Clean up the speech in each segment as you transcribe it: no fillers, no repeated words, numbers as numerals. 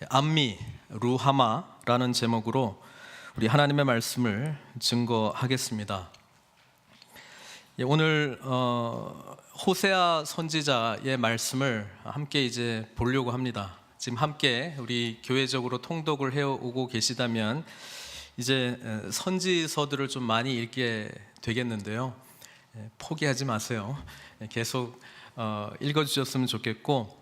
암미 루하마라는 제목으로 우리 하나님의 말씀을 증거하겠습니다. 오늘 호세아 선지자의 말씀을 함께 이제 보려고 합니다. 지금 함께 우리 교회적으로 통독을 해오고 계시다면 이제 선지서들을 좀 많이 읽게 되겠는데요. 포기하지 마세요. 계속 읽어주셨으면 좋겠고,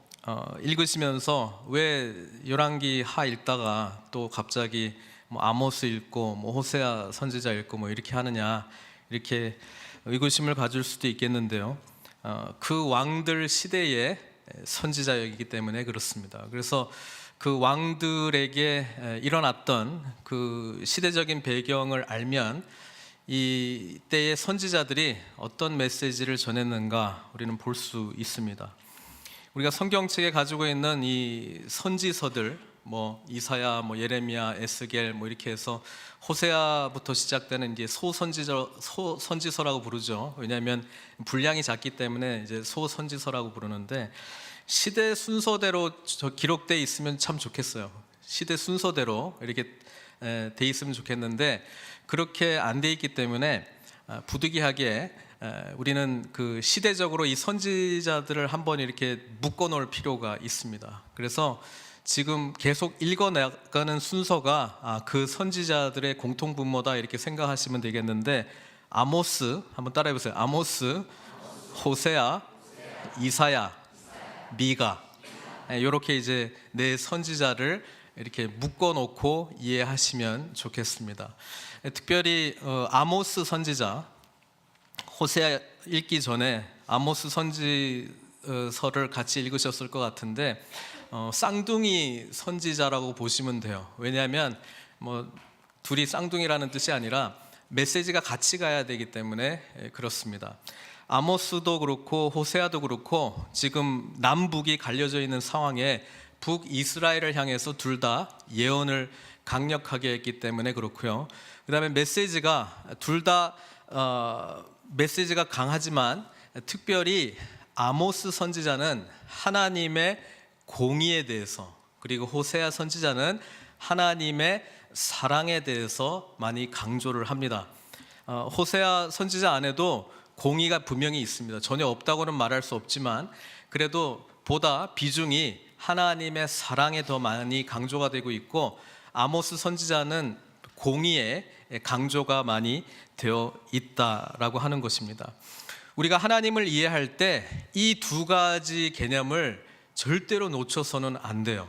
읽으시면서 왜 열왕기 하 읽다가 또 갑자기 뭐 아모스 읽고 뭐 호세아 선지자 읽고 뭐 이렇게 하느냐, 이렇게 의구심을 가질 수도 있겠는데요. 그 왕들 시대의 선지자이기 때문에 그렇습니다. 그래서 그 왕들에게 일어났던 그 시대적인 배경을 알면 이 때의 선지자들이 어떤 메시지를 전했는가 우리는 볼 수 있습니다. 우리가 성경책에 가지고 있는 이 선지서들, 뭐 이사야, 뭐 예레미야, 에스겔, 뭐 이렇게 해서 호세아부터 시작되는 이제 소선지서라고 부르죠. 왜냐하면 분량이 작기 때문에 이제 소선지서라고 부르는데, 시대 순서대로 기록되어 있으면 참 좋겠어요. 시대 순서대로 이렇게 돼 있으면 좋겠는데 그렇게 안 돼 있기 때문에 부득이하게 우리는 그 시대적으로 이 선지자들을 한번 이렇게 묶어 놓을 필요가 있습니다. 그래서 지금 계속 읽어나가는 순서가 그 선지자들의 공통분모다 이렇게 생각하시면 되겠는데, 아모스 한번 따라해 보세요. 아모스, 호세아, 이사야, 미가, 이렇게 이제 네 선지자를 이렇게 묶어 놓고 이해하시면 좋겠습니다. 특별히 아모스 선지자, 호세아 읽기 전에 아모스 선지서를 같이 읽으셨을 것 같은데 쌍둥이 선지자라고 보시면 돼요. 왜냐하면 뭐 둘이 쌍둥이라는 뜻이 아니라 메시지가 같이 가야 되기 때문에 그렇습니다. 아모스도 그렇고 호세아도 그렇고 지금 남북이 갈려져 있는 상황에 북이스라엘을 향해서 둘 다 예언을 강력하게 했기 때문에 그렇고요. 그 다음에 메시지가 둘 다 메시지가 강하지만 특별히 아모스 선지자는 하나님의 공의에 대해서, 그리고 호세아 선지자는 하나님의 사랑에 대해서 많이 강조를 합니다. 호세아 선지자 안에도 공의가 분명히 있습니다. 전혀 없다고는 말할 수 없지만 그래도 보다 비중이 하나님의 사랑에 더 많이 강조가 되고 있고, 아모스 선지자는 공의에 강조가 많이 되어 있다라고 하는 것입니다. 우리가 하나님을 이해할 때 이 두 가지 개념을 절대로 놓쳐서는 안 돼요.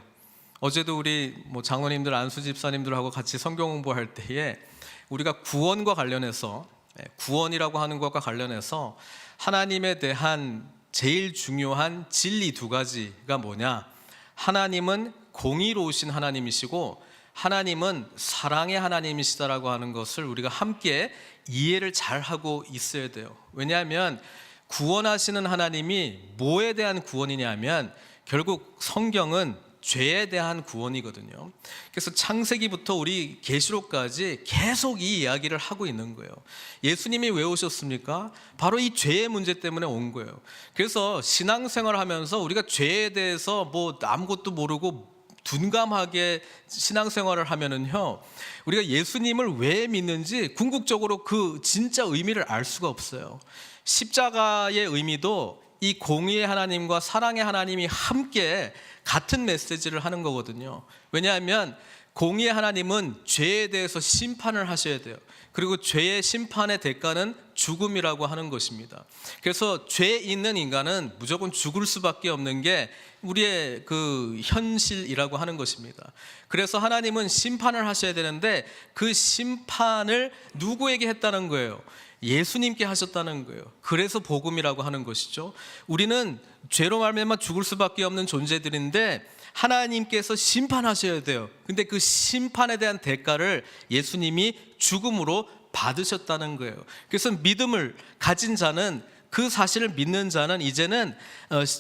어제도 우리 뭐 장로님들, 안수 집사님들하고 같이 성경 공부할 때에 우리가 구원과 관련해서, 구원이라고 하는 것과 관련해서 하나님에 대한 제일 중요한 진리 두 가지가 뭐냐, 하나님은 공의로우신 하나님이시고 하나님은 사랑의 하나님이시다라고 하는 것을 우리가 함께 이해를 잘 하고 있어야 돼요. 왜냐하면 구원하시는 하나님이 뭐에 대한 구원이냐면 결국 성경은 죄에 대한 구원이거든요. 그래서 창세기부터 우리 계시록까지 계속 이 이야기를 하고 있는 거예요. 예수님이 왜 오셨습니까? 바로 이 죄의 문제 때문에 온 거예요. 그래서 신앙생활을 하면서 우리가 죄에 대해서 뭐 아무것도 모르고 둔감하게 신앙생활을 하면은요, 우리가 예수님을 왜 믿는지 궁극적으로 그 진짜 의미를 알 수가 없어요. 십자가의 의미도 이 공의의 하나님과 사랑의 하나님이 함께 같은 메시지를 하는 거거든요. 왜냐하면 공의의 하나님은 죄에 대해서 심판을 하셔야 돼요. 그리고 죄의 심판의 대가는 죽음이라고 하는 것입니다. 그래서 죄 있는 인간은 무조건 죽을 수밖에 없는 게 우리의 그 현실이라고 하는 것입니다. 그래서 하나님은 심판을 하셔야 되는데 그 심판을 누구에게 했다는 거예요? 예수님께 하셨다는 거예요. 그래서 복음이라고 하는 것이죠. 우리는 죄로 말미암아 죽을 수밖에 없는 존재들인데 하나님께서 심판하셔야 돼요. 근데 그 심판에 대한 대가를 예수님이 죽음으로 받으셨다는 거예요. 그래서 믿음을 가진 자는, 그 사실을 믿는 자는 이제는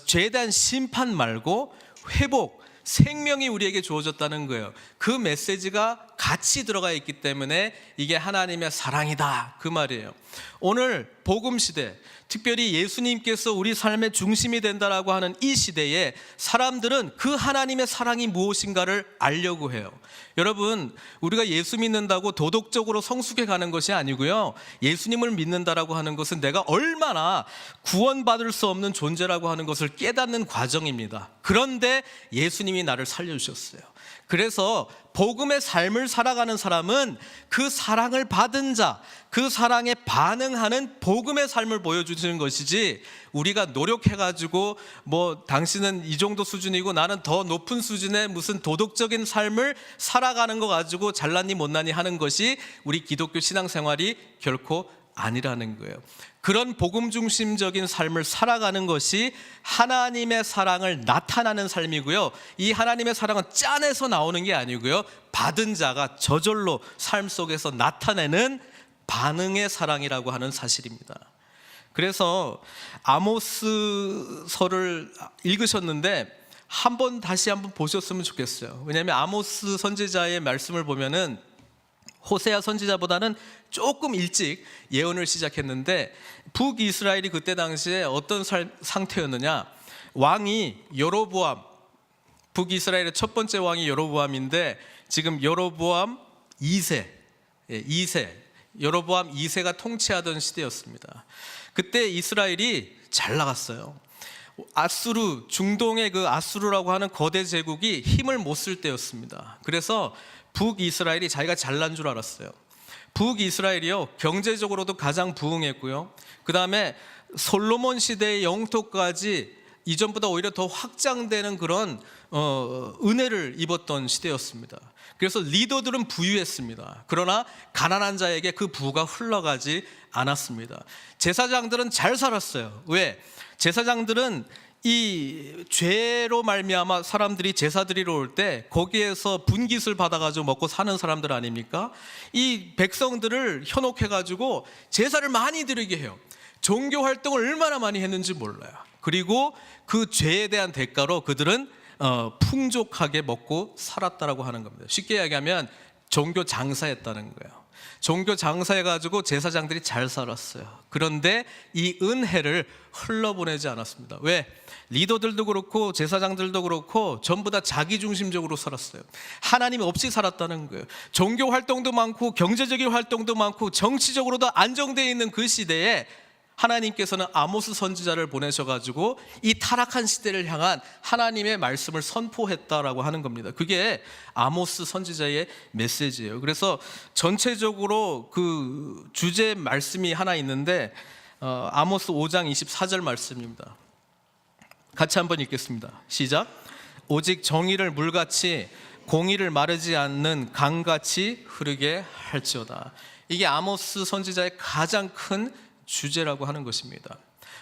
죄에 대한 심판 말고 회복, 생명이 우리에게 주어졌다는 거예요. 그 메시지가 같이 들어가 있기 때문에 이게 하나님의 사랑이다, 그 말이에요. 오늘 복음 시대, 특별히 예수님께서 우리 삶의 중심이 된다라고 하는 이 시대에 사람들은 그 하나님의 사랑이 무엇인가를 알려고 해요. 여러분, 우리가 예수 믿는다고 도덕적으로 성숙해 가는 것이 아니고요, 예수님을 믿는다라고 하는 것은 내가 얼마나 구원받을 수 없는 존재라고 하는 것을 깨닫는 과정입니다. 그런데 예수님이 나를 살려주셨어요. 그래서 복음의 삶을 살아가는 사람은 그 사랑을 받은 자, 그 사랑에 반응하는 복음의 삶을 보여주시는 것이지, 우리가 노력해가지고 뭐 당신은 이 정도 수준이고 나는 더 높은 수준의 무슨 도덕적인 삶을 살아가는 거 가지고 잘났니 못났니 하는 것이 우리 기독교 신앙생활이 결코 아니라는 거예요. 그런 복음 중심적인 삶을 살아가는 것이 하나님의 사랑을 나타나는 삶이고요, 이 하나님의 사랑은 짠해서 나오는 게 아니고요, 받은 자가 저절로 삶 속에서 나타내는 반응의 사랑이라고 하는 사실입니다. 그래서 아모스서를 읽으셨는데 다시 한번 보셨으면 좋겠어요. 왜냐하면 아모스 선지자의 말씀을 보면은 호세아 선지자보다는 조금 일찍 예언을 시작했는데, 북이스라엘이 그때 당시에 어떤 상태였느냐, 왕이 여로보암, 북이스라엘의 첫 번째 왕이 여로보암인데 지금 여로보암 2세, 여로보암 2세가 통치하던 시대였습니다. 그때 이스라엘이 잘 나갔어요. 아수르, 중동의 그 아수르라고 하는 거대 제국이 힘을 못 쓸 때였습니다. 그래서 북이스라엘이 자기가 잘난 줄 알았어요. 북이스라엘이요, 경제적으로도 가장 부흥했고요, 그 다음에 솔로몬 시대의 영토까지 이전보다 오히려 더 확장되는 그런 은혜를 입었던 시대였습니다. 그래서 리더들은 부유했습니다. 그러나 가난한 자에게 그 부가 흘러가지 않았습니다. 제사장들은 잘 살았어요. 왜? 제사장들은 이 죄로 말미암아 사람들이 제사 드리러 올 때 거기에서 분깃을 받아가지고 먹고 사는 사람들 아닙니까? 이 백성들을 현혹해가지고 제사를 많이 드리게 해요. 종교 활동을 얼마나 많이 했는지 몰라요. 그리고 그 죄에 대한 대가로 그들은 풍족하게 먹고 살았다라고 하는 겁니다. 쉽게 이야기하면 종교 장사했다는 거예요. 종교 장사해가지고 제사장들이 잘 살았어요. 그런데 이 은혜를 흘러보내지 않았습니다. 왜? 리더들도 그렇고 제사장들도 그렇고 전부 다 자기중심적으로 살았어요. 하나님 없이 살았다는 거예요. 종교 활동도 많고 경제적인 활동도 많고 정치적으로도 안정되어 있는 그 시대에 하나님께서는 아모스 선지자를 보내셔가지고 이 타락한 시대를 향한 하나님의 말씀을 선포했다라고 하는 겁니다. 그게 아모스 선지자의 메시지예요. 그래서 전체적으로 그 주제 말씀이 하나 있는데 아모스 5장 24절 말씀입니다. 같이 한번 읽겠습니다. 시작. 오직 정의를 물같이 공의를 마르지 않는 강같이 흐르게 할지어다. 이게 아모스 선지자의 가장 큰 주제라고 하는 것입니다.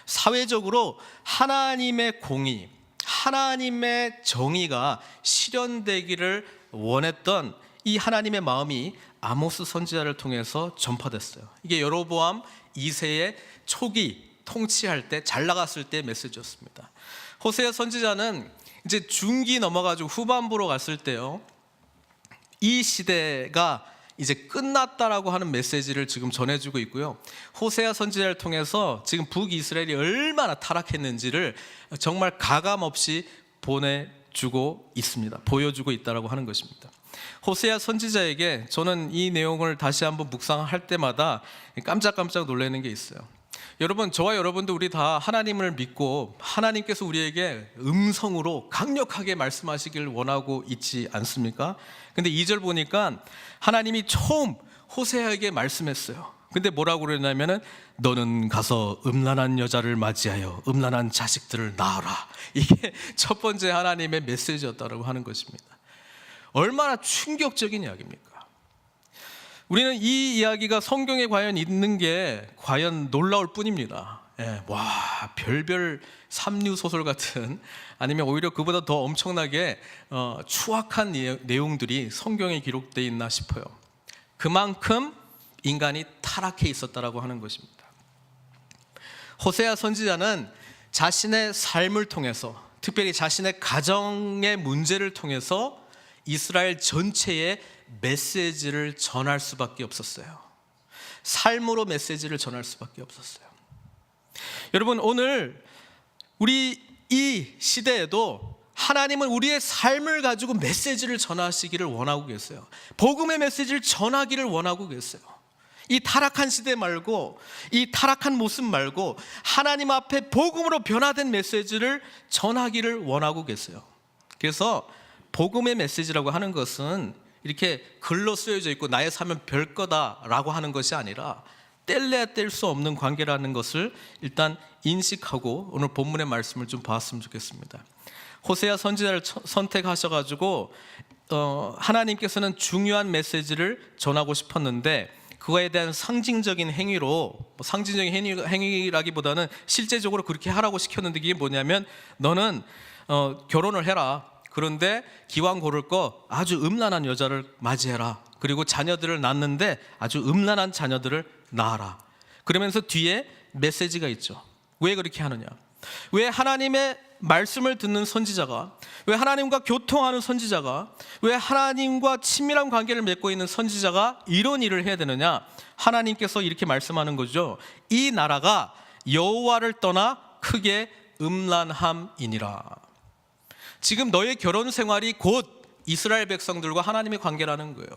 사회적으로 하나님의 공의, 하나님의 정의가 실현되기를 원했던 이 하나님의 마음이 아모스 선지자를 통해서 전파됐어요. 이게 여로보암 2세의 초기 통치할 때, 잘 나갔을 때 메시지였습니다. 호세아 선지자는 이제 중기 넘어가지고 후반부로 갔을 때요, 이 시대가 이제 끝났다라고 하는 메시지를 지금 전해주고 있고요, 호세아 선지자를 통해서 지금 북이스라엘이 얼마나 타락했는지를 정말 가감없이 보내주고 있습니다. 보여주고 있다라고 하는 것입니다. 호세아 선지자에게 저는 이 내용을 다시 한번 묵상할 때마다 깜짝깜짝 놀라는 게 있어요. 여러분, 저와 여러분도 우리 다 하나님을 믿고 하나님께서 우리에게 음성으로 강력하게 말씀하시길 원하고 있지 않습니까? 근데 2절 보니까 하나님이 처음 호세아에게 말씀했어요. 근데 뭐라고 그러냐면은 너는 가서 음란한 여자를 맞이하여 음란한 자식들을 낳아라. 이게 첫 번째 하나님의 메시지였다고 하는 것입니다. 얼마나 충격적인 이야기입니까? 우리는 이 이야기가 성경에 과연 있는 게 과연 놀라울 뿐입니다. 와, 별별 삼류 소설 같은, 아니면 오히려 그보다 더 엄청나게 추악한 내용들이 성경에 기록되어 있나 싶어요. 그만큼 인간이 타락해 있었다라고 하는 것입니다. 호세아 선지자는 자신의 삶을 통해서, 특별히 자신의 가정의 문제를 통해서 이스라엘 전체에 메시지를 전할 수밖에 없었어요. 삶으로 메시지를 전할 수밖에 없었어요. 여러분, 오늘 우리 이 시대에도 하나님은 우리의 삶을 가지고 메시지를 전하시기를 원하고 계세요. 복음의 메시지를 전하기를 원하고 계세요. 이 타락한 시대 말고, 이 타락한 모습 말고 하나님 앞에 복음으로 변화된 메시지를 전하기를 원하고 계세요. 그래서 복음의 메시지라고 하는 것은 이렇게 글로 쓰여져 있고 나의 삶은 별거다라고 하는 것이 아니라 뗄래야 뗄 수 없는 관계라는 것을 일단 인식하고 오늘 본문의 말씀을 좀 봤으면 좋겠습니다. 호세아 선지자를 선택하셔가지고 하나님께서는 중요한 메시지를 전하고 싶었는데 그거에 대한 상징적인 행위로, 상징적인 행위라기보다는 실제적으로 그렇게 하라고 시켰는데, 이게 뭐냐면 너는 결혼을 해라. 그런데 기왕 고를 거 아주 음란한 여자를 맞이해라. 그리고 자녀들을 낳는데 아주 음란한 자녀들을 낳아라. 그러면서 뒤에 메시지가 있죠. 왜 그렇게 하느냐? 왜 하나님의 말씀을 듣는 선지자가, 왜 하나님과 교통하는 선지자가, 왜 하나님과 친밀한 관계를 맺고 있는 선지자가 이런 일을 해야 되느냐? 하나님께서 이렇게 말씀하는 거죠. 이 나라가 여호와를 떠나 크게 음란함이니라. 지금 너의 결혼 생활이 곧 이스라엘 백성들과 하나님의 관계라는 거예요.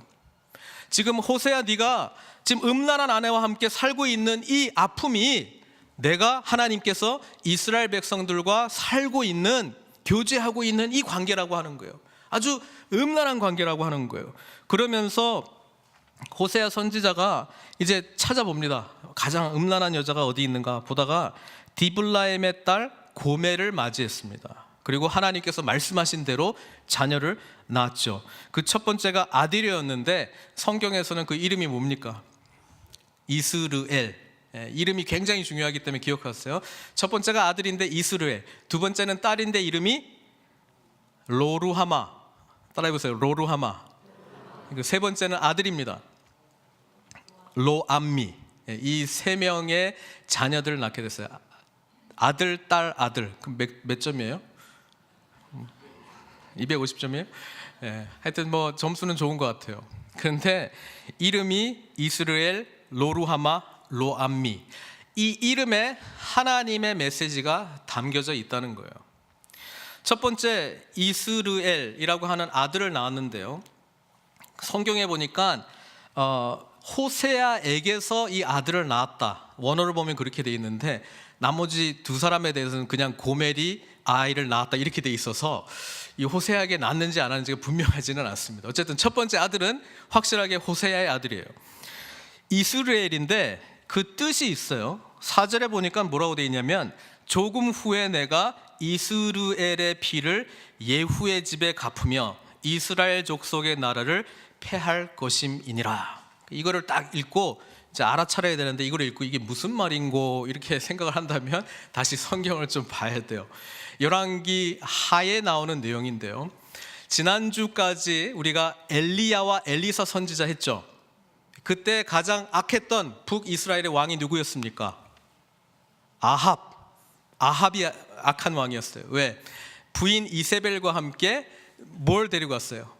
지금 호세야, 네가 지금 음란한 아내와 함께 살고 있는 이 아픔이 내가 하나님께서 이스라엘 백성들과 살고 있는, 교제하고 있는 이 관계라고 하는 거예요. 아주 음란한 관계라고 하는 거예요. 그러면서 호세아 선지자가 이제 찾아봅니다. 가장 음란한 여자가 어디 있는가 보다가 디블라임의 딸 고멜을 맞이했습니다. 그리고 하나님께서 말씀하신 대로 자녀를 낳았죠. 그 첫 번째가 아들이었는데 성경에서는 그 이름이 뭡니까? 이스르엘. 이름이 굉장히 중요하기 때문에 기억하세요. 첫 번째가 아들인데 이스르엘, 두 번째는 딸인데 이름이 로루하마. 따라해보세요. 로루하마. 세 번째는 아들입니다. 로암미. 이 세 명의 자녀들을 낳게 됐어요. 아들, 딸, 아들. 그럼 몇 점이에요? 250점이에요? 하여튼 뭐 점수는 좋은 것 같아요. 그런데 이름이 이스르엘, 로루하마, 로암미. 이 이름에 하나님의 메시지가 담겨져 있다는 거예요. 첫 번째, 이스르엘이라고 하는 아들을 낳았는데요, 성경에 보니까 호세아에게서 이 아들을 낳았다, 원어를 보면 그렇게 돼 있는데 나머지 두 사람에 대해서는 그냥 고멜이 아이를 낳았다 이렇게 돼 있어서 이 호세아에게 낳았는지 안 낳았는지가 분명하지는 않습니다. 어쨌든 첫 번째 아들은 확실하게 호세아의 아들이에요. 이스라엘인데 그 뜻이 있어요. 4절에 보니까 뭐라고 돼 있냐면 조금 후에 내가 이스르엘의 피를 예후의 집에 갚으며 이스라엘 족속의 나라를 패할 것임이니라. 이거를 딱 읽고 이제 알아차려야 되는데 이걸 읽고 이게 무슨 말인고 이렇게 생각을 한다면 다시 성경을 좀 봐야 돼요. 열왕기 하에 나오는 내용인데요, 지난주까지 우리가 엘리야와 엘리사 선지자 했죠. 그때 가장 악했던 북이스라엘의 왕이 누구였습니까? 아합이 악한 왕이었어요. 왜? 부인 이세벨과 함께 뭘 데리고 왔어요?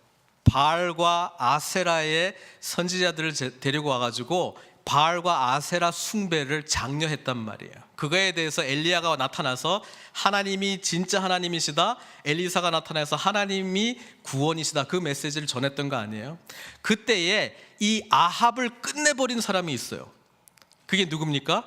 바알과 아세라의 선지자들을 데리고 와가지고 바알과 아세라 숭배를 장려했단 말이에요. 그거에 대해서 엘리야가 나타나서 하나님이 진짜 하나님이시다, 엘리사가 나타나서 하나님이 구원이시다, 그 메시지를 전했던 거 아니에요? 그때에 이 아합을 끝내버린 사람이 있어요. 그게 누굽니까?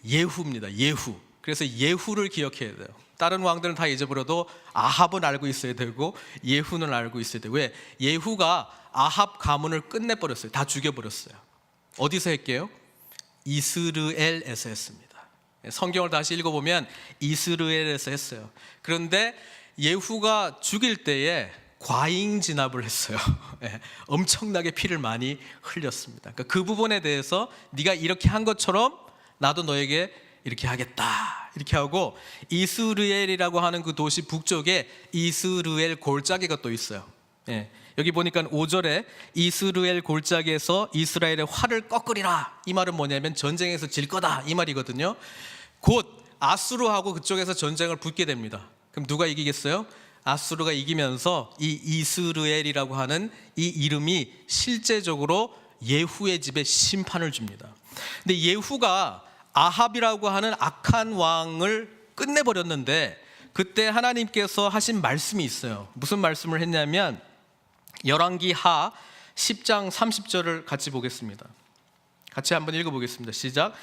예후입니다. 예후. 그래서 예후를 기억해야 돼요. 다른 왕들은 다 잊어버려도 아합은 알고 있어야 되고 예후는 알고 있어야 돼요. 왜? 예후가 아합 가문을 끝내버렸어요. 다 죽여버렸어요. 어디서 했게요? 이스르엘에서 했습니다. 성경을 다시 읽어보면 이스르엘에서 했어요. 그런데 예후가 죽일 때에 과잉 진압을 했어요. 엄청나게 피를 많이 흘렸습니다. 그러니까 그 부분에 대해서 네가 이렇게 한 것처럼 나도 너에게 이렇게 하겠다 이렇게 하고, 이스르엘이라고 하는 그 도시 북쪽에 이스르엘 골짜기가 또 있어요. 여기 보니까 5절에 이스르엘 골짜기에서 이스라엘의 활을 꺾으리라, 이 말은 뭐냐면 전쟁에서 질 거다 이 말이거든요. 곧 아수르하고 그쪽에서 전쟁을 붙게 됩니다. 그럼 누가 이기겠어요? 아수르가 이기면서 이 이스르엘이라고 하는 이 이름이 실제적으로 예후의 집에 심판을 줍니다. 근데 예후가 아합이라고 하는 악한 왕을 끝내버렸는데 그때 하나님께서 하신 말씀이 있어요. 무슨 말씀을 했냐면 열왕기하 10장 30절을 같이 보겠습니다. 같이 한번 읽어보겠습니다. 시작.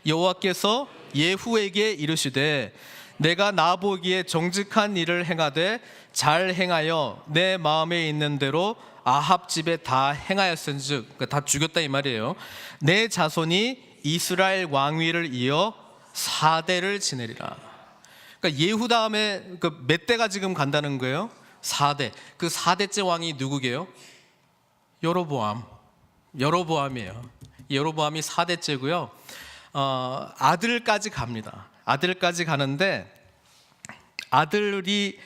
여호와께서 예후에게 이르시되 내가 나보기에 정직한 일을 행하되 잘 행하여 내 마음에 있는 대로 아합 집에 다 행하였은즉, 그러니까 다 죽였다 이 말이에요. 내 자손이 이스라엘 왕위를 이어 4대를 지내리라. 그러니까 예후 다음에 몇 대가 지금 간다는 거예요? 4대. 그 4대째 왕이 누구게요? 여로보암이에요. 여로보암이 4대째고요. 아들까지 갑니다. 아들까지 가는데 아들이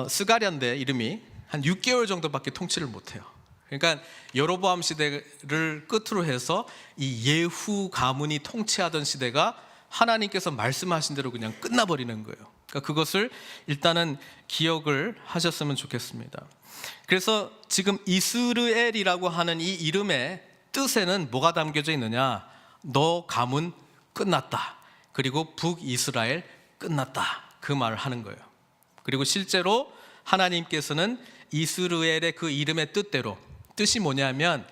스가랴인데 이름이 한 6개월 정도밖에 통치를 못해요. 그러니까 여로보암 시대를 끝으로 해서 이 예후 가문이 통치하던 시대가 하나님께서 말씀하신 대로 그냥 끝나버리는 거예요. 그러니까 그것을 일단은 기억을 하셨으면 좋겠습니다. 그래서 지금 이스르엘이라고 하는 이 이름의 뜻에는 뭐가 담겨져 있느냐? 너 가문 끝났다. 그리고 북이스라엘 끝났다. 그 말을 하는 거예요. 그리고 실제로 하나님께서는 이스라엘의 그 이름의 뜻대로, 뜻이 뭐냐면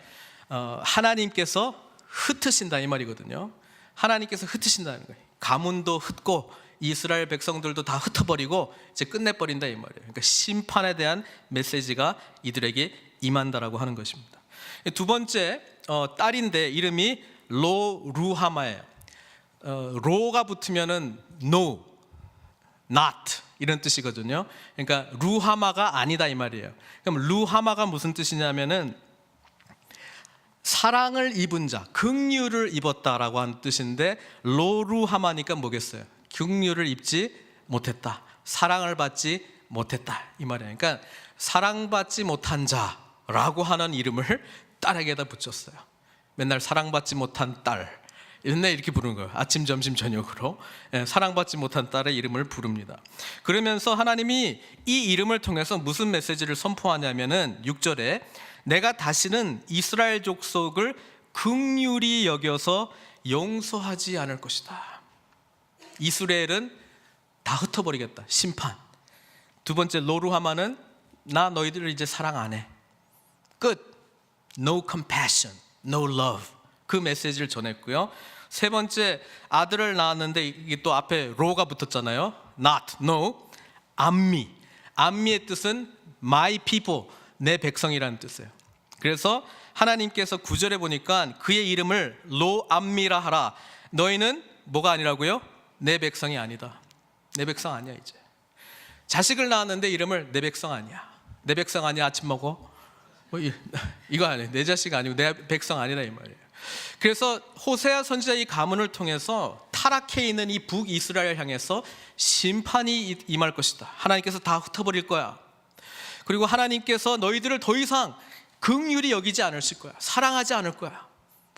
하나님께서 흩으신다 이 말이거든요. 하나님께서 흩으신다는 거예요. 가문도 흩고 이스라엘 백성들도 다 흩어버리고 이제 끝내버린다 이 말이에요. 그러니까 심판에 대한 메시지가 이들에게 임한다라고 하는 것입니다. 두 번째 딸인데 이름이 로루하마예요. 로가 붙으면은 no, not 이런 뜻이거든요. 그러니까 루하마가 아니다 이 말이에요. 그럼 루하마가 무슨 뜻이냐면은 사랑을 입은 자, 긍휼을 입었다라고 하는 뜻인데 로루하마니까 뭐겠어요? 긍휼을 입지 못했다, 사랑을 받지 못했다 이 말이에요. 그러니까 사랑받지 못한 자라고 하는 이름을 딸에게다 붙였어요. 맨날 사랑받지 못한 딸, 맨날 이렇게 부르는 거예요. 아침, 점심, 저녁으로 사랑받지 못한 딸의 이름을 부릅니다. 그러면서 하나님이 이 이름을 통해서 무슨 메시지를 선포하냐면은 6절에 내가 다시는 이스라엘 족속을 긍휼히 여겨서 용서하지 않을 것이다. 이스라엘은 다 흩어버리겠다, 심판. 두 번째 로루하마는 나 너희들을 이제 사랑 안 해, 끝. No compassion, no love. 그 메시지를 전했고요. 세 번째 아들을 낳았는데 이게 또 앞에 로가 붙었잖아요. Not, no. 암미의 뜻은 my people, 내 백성이라는 뜻이에요. 그래서 하나님께서 9절에 보니까 그의 이름을 로암미라 하라. 너희는 뭐가 아니라고요? 내 백성이 아니다. 내 백성 아니야 이제. 자식을 낳았는데 이름을 내 백성 아니야. 내 백성 아니야 아침 먹어? 이거 아니에요. 내 자식 아니고 내 백성 아니라 이 말이에요. 그래서 호세아 선지자 이 가문을 통해서 타락해 있는 이 북이스라엘 향해서 심판이 임할 것이다. 하나님께서 다 흩어버릴 거야. 그리고 하나님께서 너희들을 더 이상 긍휼히 여기지 않으실 거야. 사랑하지 않을 거야.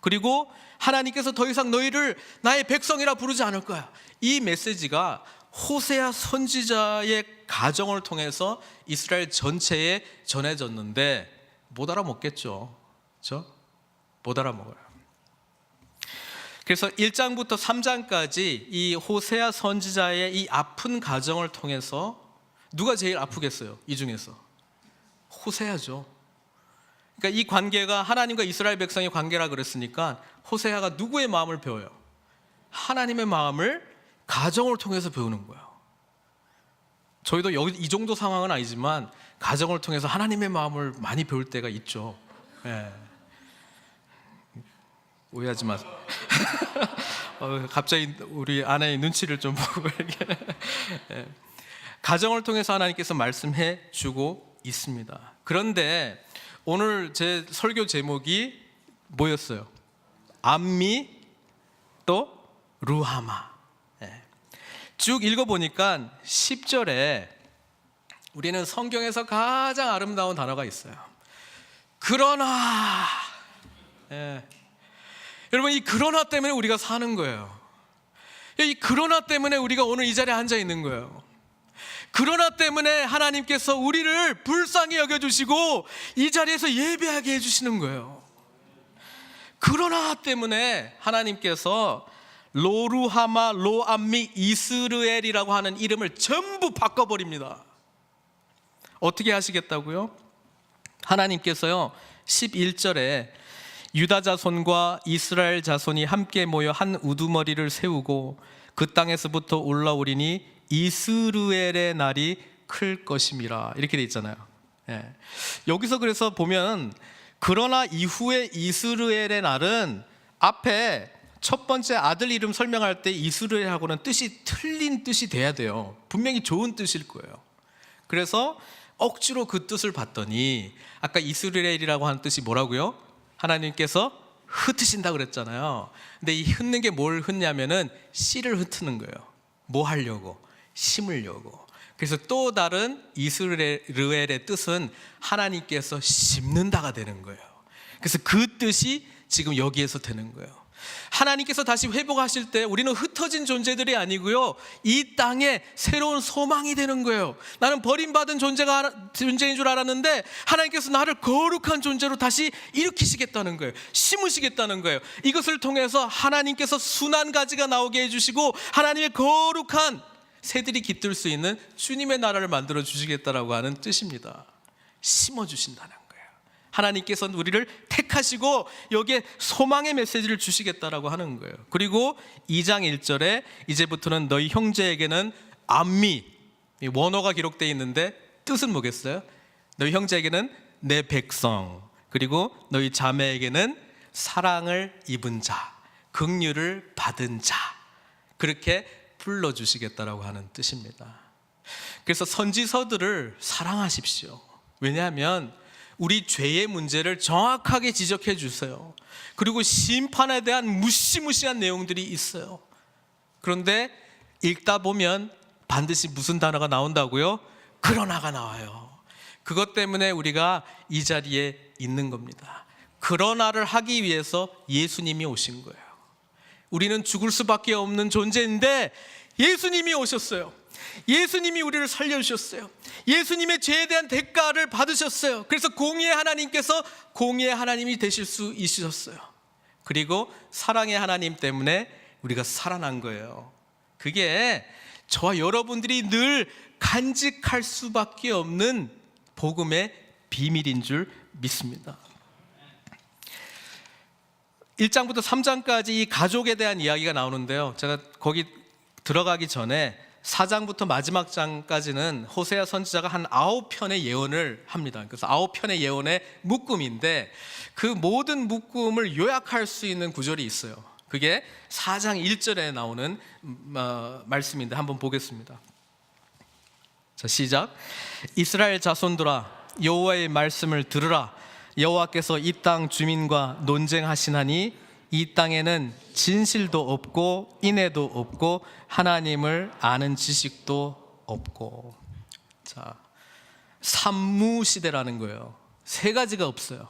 그리고 하나님께서 더 이상 너희를 나의 백성이라 부르지 않을 거야. 이 메시지가 호세아 선지자의 가정을 통해서 이스라엘 전체에 전해졌는데 못 알아먹겠죠. 그렇죠? 못 알아먹어요. 그래서 1장부터 3장까지 이 호세아 선지자의 이 아픈 가정을 통해서 누가 제일 아프겠어요? 이 중에서 호세아죠. 그러니까 이 관계가 하나님과 이스라엘 백성의 관계라 그랬으니까 호세아가 누구의 마음을 배워요? 하나님의 마음을 가정을 통해서 배우는 거예요. 저희도 여기 이 정도 상황은 아니지만 가정을 통해서 하나님의 마음을 많이 배울 때가 있죠. 예. 오해하지 마세요. 갑자기 우리 아내의 눈치를 좀 보고 이렇게. 예. 가정을 통해서 하나님께서 말씀해 주고 있습니다. 그런데 오늘 제 설교 제목이 뭐였어요? 암미 또 루하마. 예. 쭉 읽어보니까 10절에 우리는 성경에서 가장 아름다운 단어가 있어요. 그러나. 예. 여러분, 이 그러나 때문에 우리가 사는 거예요. 이 그러나 때문에 우리가 오늘 이 자리에 앉아 있는 거예요. 그러나 때문에 하나님께서 우리를 불쌍히 여겨주시고 이 자리에서 예배하게 해주시는 거예요. 그러나 때문에 하나님께서 로루하마 로암미 이스르엘이라고 하는 이름을 전부 바꿔버립니다. 어떻게 하시겠다고요? 하나님께서요 11절에 유다 자손과 이스라엘 자손이 함께 모여 한 우두머리를 세우고 그 땅에서부터 올라오리니 이스르엘의 날이 클 것임이라, 이렇게 돼 있잖아요. 예. 여기서 그래서 보면 그러나 이후에 이스르엘의 날은 앞에 첫 번째 아들 이름 설명할 때 이스라엘하고는 뜻이 틀린 뜻이 돼야 돼요. 분명히 좋은 뜻일 거예요. 그래서 억지로 그 뜻을 봤더니 아까 이스라엘이라고 하는 뜻이 뭐라고요? 하나님께서 흩으신다 그랬잖아요. 근데 이 흩는 게 뭘 흩냐면은 씨를 흩는 거예요. 뭐 하려고? 심으려고. 그래서 또 다른 이스라엘의 뜻은 하나님께서 심는다가 되는 거예요. 그래서 그 뜻이 지금 여기에서 되는 거예요. 하나님께서 다시 회복하실 때 우리는 흩어진 존재들이 아니고요, 이 땅에 새로운 소망이 되는 거예요. 나는 버림받은 존재인 줄 알았는데 하나님께서 나를 거룩한 존재로 다시 일으키시겠다는 거예요. 심으시겠다는 거예요. 이것을 통해서 하나님께서 순한 가지가 나오게 해주시고 하나님의 거룩한 새들이 깃들 수 있는 주님의 나라를 만들어 주시겠다라고 하는 뜻입니다. 심어주신다는 거예요. 하나님께서는 우리를 택하시고 여기에 소망의 메시지를 주시겠다라고 하는 거예요. 그리고 2장 1절에 이제부터는 너희 형제에게는 암미, 원어가 기록되어 있는데 뜻은 뭐겠어요? 너희 형제에게는 내 백성, 그리고 너희 자매에게는 사랑을 입은 자, 긍휼을 받은 자, 그렇게 불러주시겠다라고 하는 뜻입니다. 그래서 선지서들을 사랑하십시오. 왜냐하면 우리 죄의 문제를 정확하게 지적해 주세요. 그리고 심판에 대한 무시무시한 내용들이 있어요. 그런데 읽다 보면 반드시 무슨 단어가 나온다고요? 그러나가 나와요. 그것 때문에 우리가 이 자리에 있는 겁니다. 그러나를 하기 위해서 예수님이 오신 거예요. 우리는 죽을 수밖에 없는 존재인데 예수님이 오셨어요. 예수님이 우리를 살려주셨어요. 예수님의 죄에 대한 대가를 받으셨어요. 그래서 공의의 하나님께서 공의의 하나님이 되실 수 있으셨어요. 그리고 사랑의 하나님 때문에 우리가 살아난 거예요. 그게 저와 여러분들이 늘 간직할 수밖에 없는 복음의 비밀인 줄 믿습니다. 1장부터 3장까지 이 가족에 대한 이야기가 나오는데요, 제가 거기 들어가기 전에 4장부터 마지막 장까지는 호세아 선지자가 한 9편의 예언을 합니다. 그래서 9편의 예언의 묶음인데 그 모든 묶음을 요약할 수 있는 구절이 있어요. 그게 4장 1절에 나오는 말씀인데 한번 보겠습니다. 자, 시작. 이스라엘 자손들아, 여호와의 말씀을 들으라. 여호와께서 이 땅 주민과 논쟁하시나니 이 땅에는 진실도 없고 인애도 없고 하나님을 아는 지식도 없고. 자, 산무시대라는 거예요. 세 가지가 없어요.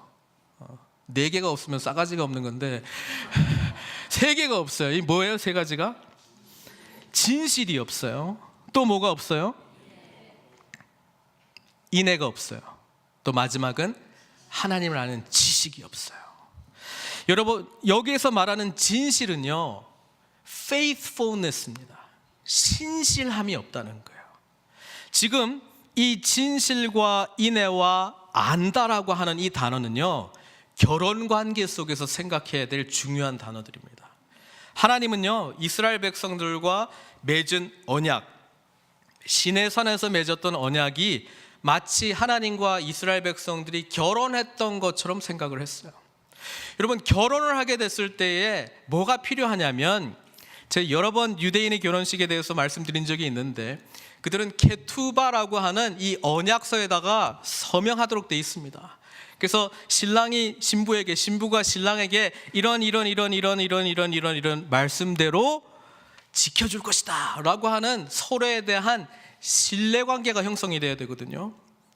네 개가 없으면 싸가지가 없는 건데 세 개가 없어요. 이 뭐예요? 세 가지가? 진실이 없어요. 또 뭐가 없어요? 인애가 없어요. 또 마지막은 하나님을 아는 지식이 없어요. 여러분, 여기에서 말하는 진실은요, faithfulness입니다. 신실함이 없다는 거예요. 지금 이 진실과 인애와 안다라고 하는 이 단어는요, 결혼 관계 속에서 생각해야 될 중요한 단어들입니다. 하나님은요, 이스라엘 백성들과 맺은 언약, 시내산에서 맺었던 언약이 마치 하나님과 이스라엘 백성들이 결혼했던 것처럼 생각을 했어요. 여러분, 결혼을 하게 됐을 때에 뭐가 필요하냐면, 제가 여러 번 유대인의 결혼식에 대해서 말씀드린 적이 있는데 그들은 케투바라고 하는 이 언약서에다가 서명하도록 되어 있습니다. 그래서 신랑이 신부에게, 신부가 신랑에게 이런 말씀대로 지켜줄 것이다 라고 하는 서로에 대한 신뢰관계가 형성이 돼야 되거든요.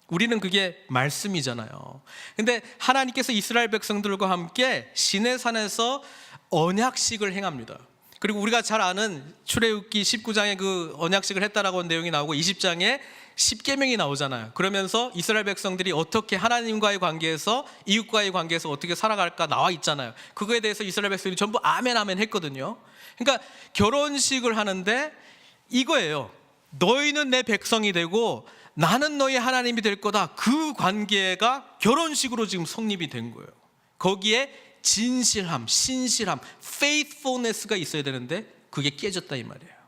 우리는 그게 말씀이잖아요. 근데 하나님께서 이스라엘 백성들과 함께 시내산에서 언약식을 행합니다. 그리고 우리가 잘 아는 출애굽기 19장에 그 언약식을 했다라고 하는 내용이 나오고 20장에 십계명이 나오잖아요. 그러면서 이스라엘 백성들이 어떻게 하나님과의 관계에서, 이웃과의 관계에서 어떻게 살아갈까 나와 있잖아요. 그거에 대해서 이스라엘 백성들이 전부 아멘 아멘 했거든요. 그러니까 결혼식을 하는데 이거예요. 너희는 내 백성이 되고 나는 너희 하나님이 될 거다. 그 관계가 결혼식으로 지금 성립이 된 거예요. 거기에 진실함, 신실함, faithfulness가 있어야 되는데 그게 깨졌다 이 말이에요.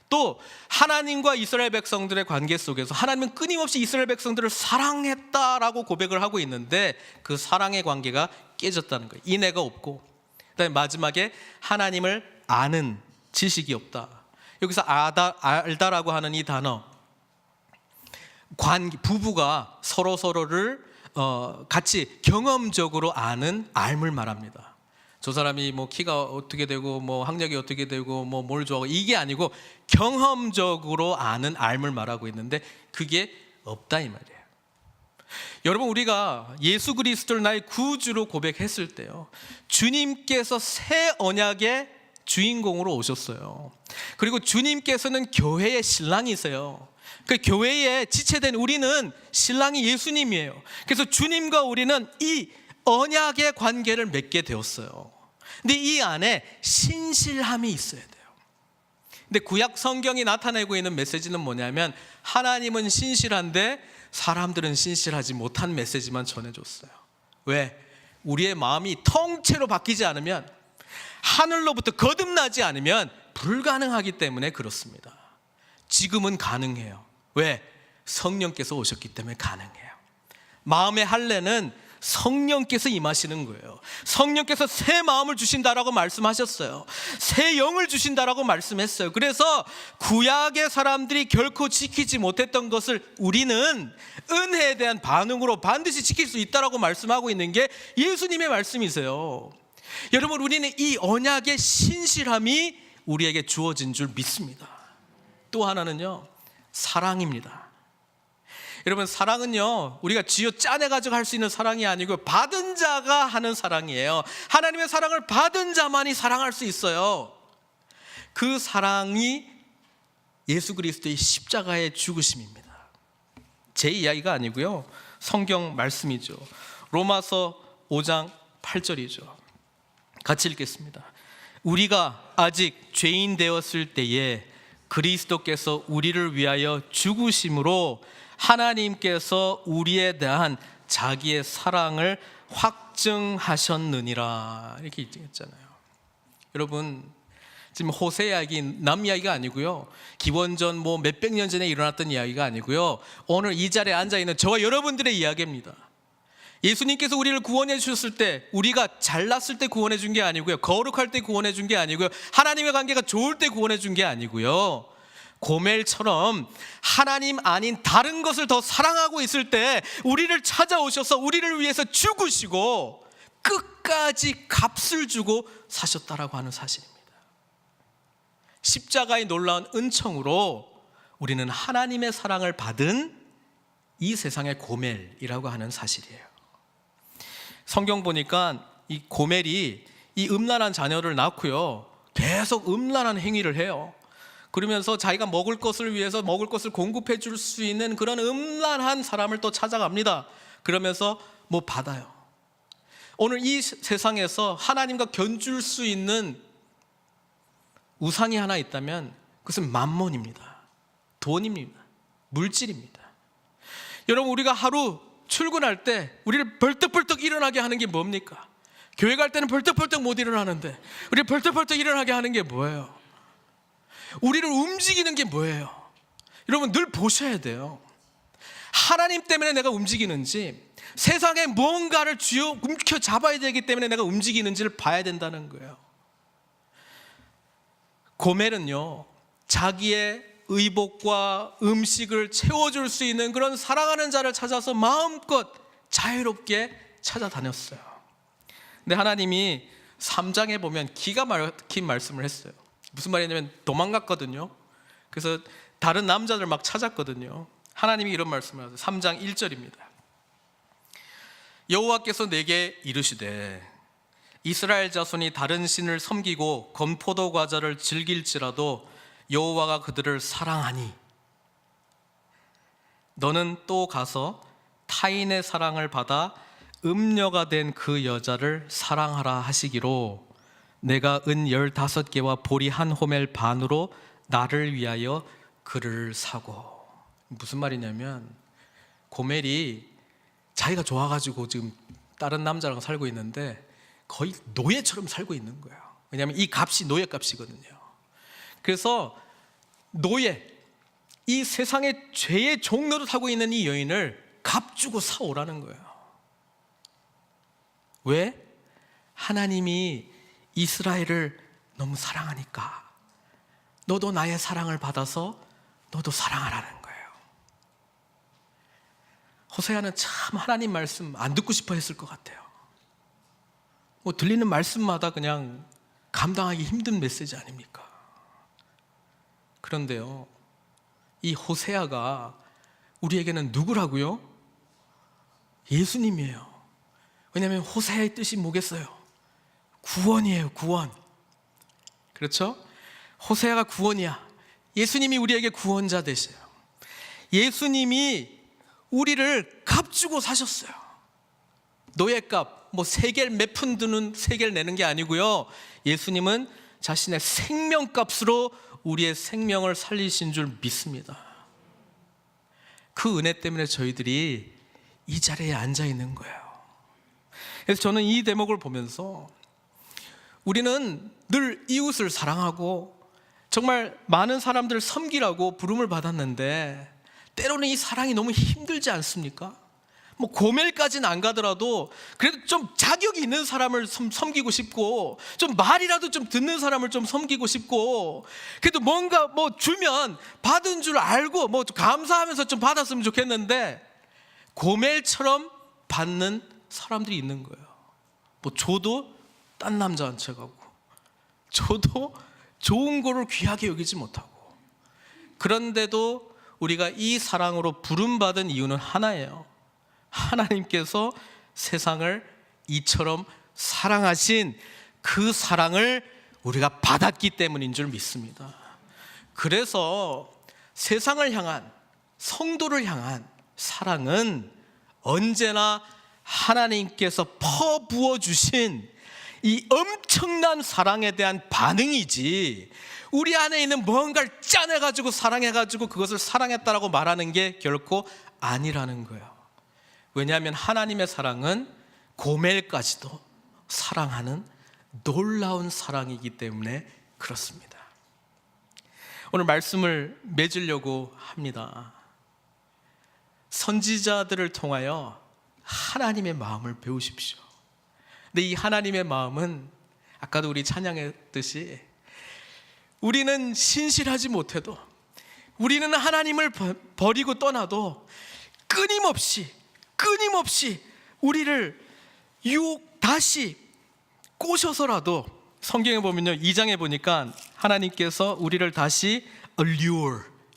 또 하나님과 이스라엘 백성들의 관계 속에서 하나님은 끊임없이 이스라엘 백성들을 사랑했다라고 고백을 하고 있는데 그 사랑의 관계가 깨졌다는 거예요. 인애가 없고, 그다음에 마지막에 하나님을 아는 지식이 없다. 여기서 알다라고 하는 이 단어, 부부가 서로를 같이 경험적으로 아는 알을 말합니다. 저 사람이 뭐 키가 어떻게 되고 뭐 학력이 어떻게 되고 뭐 뭘 좋아하고 이게 아니고 경험적으로 아는 알을 말하고 있는데 그게 없다 이 말이에요. 여러분, 우리가 예수 그리스도를 나의 구주로 고백했을 때요, 주님께서 새 언약의 주인공으로 오셨어요. 그리고 주님께서는 교회의 신랑이세요. 그 교회에 지체된 우리는 신랑이 예수님이에요. 그래서 주님과 우리는 이 언약의 관계를 맺게 되었어요. 근데 이 안에 신실함이 있어야 돼요. 근데 구약 성경이 나타내고 있는 메시지는 뭐냐면 하나님은 신실한데 사람들은 신실하지 못한 메시지만 전해줬어요. 왜? 우리의 마음이 통째로 바뀌지 않으면, 하늘로부터 거듭나지 않으면 불가능하기 때문에 그렇습니다. 지금은 가능해요. 왜? 성령께서 오셨기 때문에 가능해요. 마음의 할례는 성령께서 임하시는 거예요. 성령께서 새 마음을 주신다라고 말씀하셨어요. 새 영을 주신다라고 말씀했어요. 그래서 구약의 사람들이 결코 지키지 못했던 것을 우리는 은혜에 대한 반응으로 반드시 지킬 수 있다라고 말씀하고 있는 게 예수님의 말씀이세요. 여러분, 우리는 이 언약의 신실함이 우리에게 주어진 줄 믿습니다. 또 하나는요, 사랑입니다. 여러분, 사랑은요, 우리가 쥐어 짜내가지고 할 수 있는 사랑이 아니고 받은 자가 하는 사랑이에요. 하나님의 사랑을 받은 자만이 사랑할 수 있어요. 그 사랑이 예수 그리스도의 십자가의 죽으심입니다. 제 이야기가 아니고요, 성경 말씀이죠. 로마서 5장 8절이죠. 같이 읽겠습니다. 우리가 아직 죄인 되었을 때에 그리스도께서 우리를 위하여 죽으심으로 하나님께서 우리에 대한 자기의 사랑을 확증하셨느니라, 이렇게 있잖아요. 여러분, 지금 호세 이야기 남 이야기가 아니고요, 기원전 뭐 몇백 년 전에 일어났던 이야기가 아니고요, 오늘 이 자리에 앉아 있는 저와 여러분들의 이야기입니다. 예수님께서 우리를 구원해 주셨을 때, 우리가 잘났을 때 구원해 준 게 아니고요, 거룩할 때 구원해 준 게 아니고요, 하나님의 관계가 좋을 때 구원해 준 게 아니고요, 고멜처럼 하나님 아닌 다른 것을 더 사랑하고 있을 때 우리를 찾아오셔서 우리를 위해서 죽으시고 끝까지 값을 주고 사셨다라고 하는 사실입니다. 십자가의 놀라운 은총으로 우리는 하나님의 사랑을 받은 이 세상의 고멜이라고 하는 사실이에요. 성경 보니까 이 고멜이 이 음란한 자녀를 낳고요, 계속 음란한 행위를 해요. 그러면서 자기가 먹을 것을 위해서 먹을 것을 공급해 줄 수 있는 그런 음란한 사람을 또 찾아갑니다. 그러면서 뭐 받아요. 오늘 이 세상에서 하나님과 견줄 수 있는 우상이 하나 있다면 그것은 만몬입니다. 돈입니다. 물질입니다. 여러분, 우리가 하루 출근할 때 우리를 벌떡벌떡 일어나게 하는 게 뭡니까? 교회 갈 때는 벌떡벌떡 못 일어나는데 우리를 벌떡벌떡 일어나게 하는 게 뭐예요? 우리를 움직이는 게 뭐예요? 여러분, 늘 보셔야 돼요. 하나님 때문에 내가 움직이는지, 세상에 뭔가를 쥐어 움켜 잡아야 되기 때문에 내가 움직이는지를 봐야 된다는 거예요. 고멜은요, 자기의 의복과 음식을 채워줄 수 있는 그런 사랑하는 자를 찾아서 마음껏 자유롭게 찾아다녔어요. 근데 하나님이 3장에 보면 기가 막힌 말씀을 했어요. 무슨 말이냐면 도망갔거든요. 그래서 다른 남자들 막 찾았거든요. 하나님이 이런 말씀을 하세요. 3장 1절입니다. 여호와께서 내게 이르시되 이스라엘 자손이 다른 신을 섬기고 건포도 과자를 즐길지라도 여호와가 그들을 사랑하니 너는 또 가서 타인의 사랑을 받아 음녀가 된 그 여자를 사랑하라 하시기로 내가 은 15개와 보리 한 호멜 반으로 나를 위하여 그를 사고. 무슨 말이냐면 고멜이 자기가 좋아가지고 지금 다른 남자랑 살고 있는데 거의 노예처럼 살고 있는 거예요. 왜냐하면 이 값이 노예 값이거든요. 그래서 노예, 이 세상의 죄의 종노릇 하고 있는 이 여인을 값 주고 사오라는 거예요. 왜? 하나님이 이스라엘을 너무 사랑하니까 너도 나의 사랑을 받아서 너도 사랑하라는 거예요. 호세아는 참 하나님 말씀 안 듣고 싶어 했을 것 같아요. 뭐 들리는 말씀마다 그냥 감당하기 힘든 메시지 아닙니까? 그런데요, 이 호세아가 우리에게는 누구라고요? 예수님이에요. 왜냐하면 호세아의 뜻이 뭐겠어요? 구원이에요, 구원. 그렇죠? 호세아가 구원이야. 예수님이 우리에게 구원자 되셔요. 예수님이 우리를 값주고 사셨어요. 노예값, 뭐 세겔 몇 푼 드는 세겔 내는 게 아니고요, 예수님은 자신의 생명값으로 우리의 생명을 살리신 줄 믿습니다. 그 은혜 때문에 저희들이 이 자리에 앉아 있는 거예요. 그래서 저는 이 대목을 보면서 우리는 늘 이웃을 사랑하고 정말 많은 사람들을 섬기라고 부름을 받았는데 때로는 이 사랑이 너무 힘들지 않습니까? 뭐 고멜까지는 안 가더라도 그래도 좀 자격이 있는 사람을 섬기고 싶고, 좀 말이라도 좀 듣는 사람을 좀 섬기고 싶고, 그래도 뭔가 뭐 주면 받은 줄 알고 뭐 감사하면서 좀 받았으면 좋겠는데 고멜처럼 받는 사람들이 있는 거예요. 뭐 줘도 딴 남자한 채 가고, 줘도 좋은 거를 귀하게 여기지 못하고. 그런데도 우리가 이 사랑으로 부름받은 이유는 하나예요. 하나님께서 세상을 이처럼 사랑하신 그 사랑을 우리가 받았기 때문인 줄 믿습니다. 그래서 세상을 향한, 성도를 향한 사랑은 언제나 하나님께서 퍼부어 주신 이 엄청난 사랑에 대한 반응이지, 우리 안에 있는 뭔가를 짜내가지고 사랑해가지고 그것을 사랑했다라고 말하는 게 결코 아니라는 거예요. 왜냐하면 하나님의 사랑은 고멜까지도 사랑하는 놀라운 사랑이기 때문에 그렇습니다. 오늘 말씀을 맺으려고 합니다. 선지자들을 통하여 하나님의 마음을 배우십시오. 근데 이 하나님의 마음은 아까도 우리 찬양했듯이 우리는 신실하지 못해도, 우리는 하나님을 버리고 떠나도 끊임없이 우리를 다시 꼬셔서라도, 성경에 보면요, 2장에 보니까 하나님께서 우리를 다시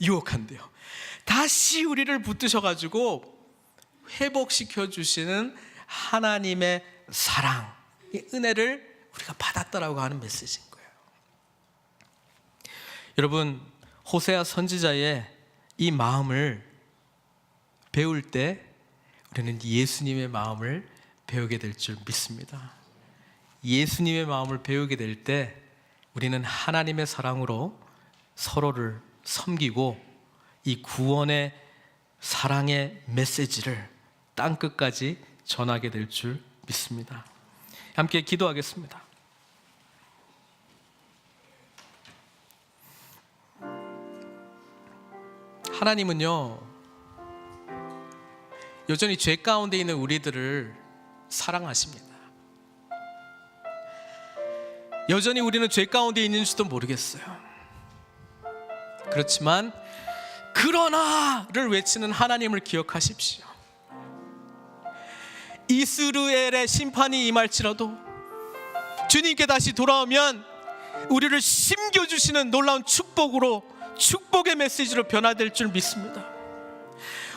유혹한대요. 다시 우리를 붙드셔가지고 회복시켜 주시는 하나님의 사랑, 이 은혜를 우리가 받았다라고 하는 메시지인 거예요. 여러분, 호세아 선지자의 이 마음을 배울 때 우리는 예수님의 마음을 배우게 될 줄 믿습니다. 예수님의 마음을 배우게 될 때 우리는 하나님의 사랑으로 서로를 섬기고 이 구원의 사랑의 메시지를 땅끝까지 전하게 될 줄 믿습니다. 함께 기도하겠습니다. 하나님은요, 여전히 죄 가운데 있는 우리들을 사랑하십니다. 여전히 우리는 죄 가운데 있는지도 모르겠어요. 그렇지만 그러나를 외치는 하나님을 기억하십시오. 이스라엘의 심판이 임할지라도 주님께 다시 돌아오면 우리를 심겨주시는 놀라운 축복으로, 축복의 메시지로 변화될 줄 믿습니다.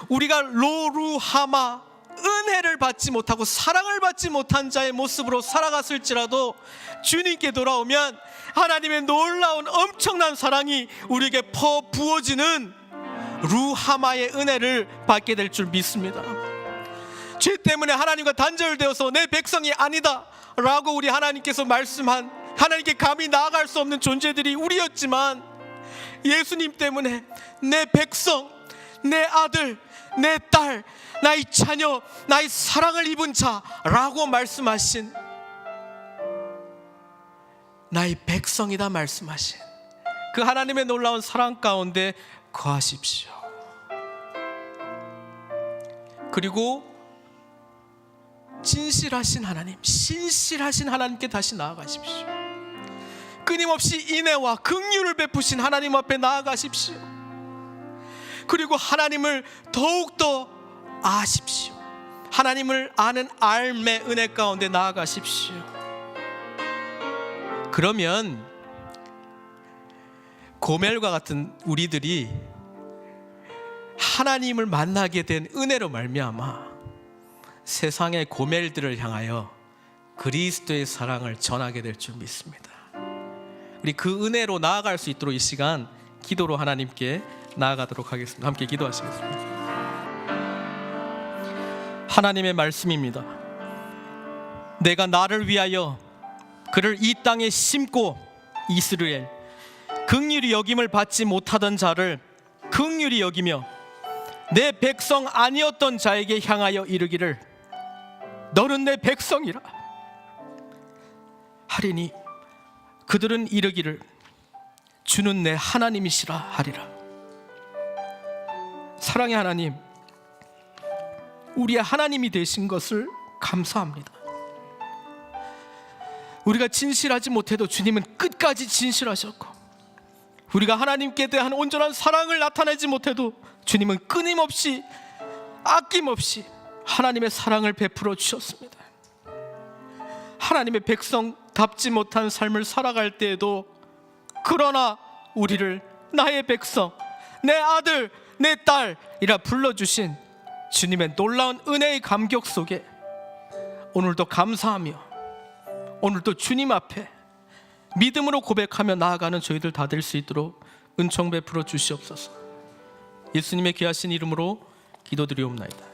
우리가 로루하마, 은혜를 받지 못하고 사랑을 받지 못한 자의 모습으로 살아갔을지라도 주님께 돌아오면 하나님의 놀라운 엄청난 사랑이 우리에게 부어지는 루하마의 은혜를 받게 될 줄 믿습니다. 죄 때문에 하나님과 단절되어서 내 백성이 아니다 라고 우리 하나님께서 말씀한, 하나님께 감히 나아갈 수 없는 존재들이 우리였지만, 예수님 때문에 내 백성, 내 아들, 내 딸, 나의 자녀, 나의 사랑을 입은 자라고 말씀하신, 나의 백성이다 말씀하신 그 하나님의 놀라운 사랑 가운데 거하십시오. 그리고 진실하신 하나님, 신실하신 하나님께 다시 나아가십시오. 끊임없이 인애와 긍휼을 베푸신 하나님 앞에 나아가십시오. 그리고 하나님을 더욱더 아십시오. 하나님을 아는 알매 은혜 가운데 나아가십시오. 그러면 고멜과 같은 우리들이 하나님을 만나게 된 은혜로 말미암아 세상의 고멜들을 향하여 그리스도의 사랑을 전하게 될 줄 믿습니다. 우리 그 은혜로 나아갈 수 있도록 이 시간 기도로 하나님께 나아가도록 하겠습니다. 함께 기도하시겠습니다. 하나님의 말씀입니다. 내가 나를 위하여 그를 이 땅에 심고 이스라엘 긍휼히 여김을 받지 못하던 자를 긍휼히 여기며 내 백성 아니었던 자에게 향하여 이르기를 너는 내 백성이라 하리니 그들은 이르기를 주는 내 하나님이시라 하리라. 사랑의 하나님, 우리의 하나님이 되신 것을 감사합니다. 우리가 진실하지 못해도 주님은 끝까지 진실하셨고, 우리가 하나님께 대한 온전한 사랑을 나타내지 못해도 주님은 끊임없이 아낌없이 하나님의 사랑을 베풀어 주셨습니다. 하나님의 백성답지 못한 삶을 살아갈 때에도 그러나 우리를 나의 백성, 내 아들, 내 딸이라 불러주신 주님의 놀라운 은혜의 감격 속에 오늘도 감사하며 오늘도 주님 앞에 믿음으로 고백하며 나아가는 저희들 다 될 수 있도록 은총 베풀어 주시옵소서. 예수님의 귀하신 이름으로 기도드리옵나이다.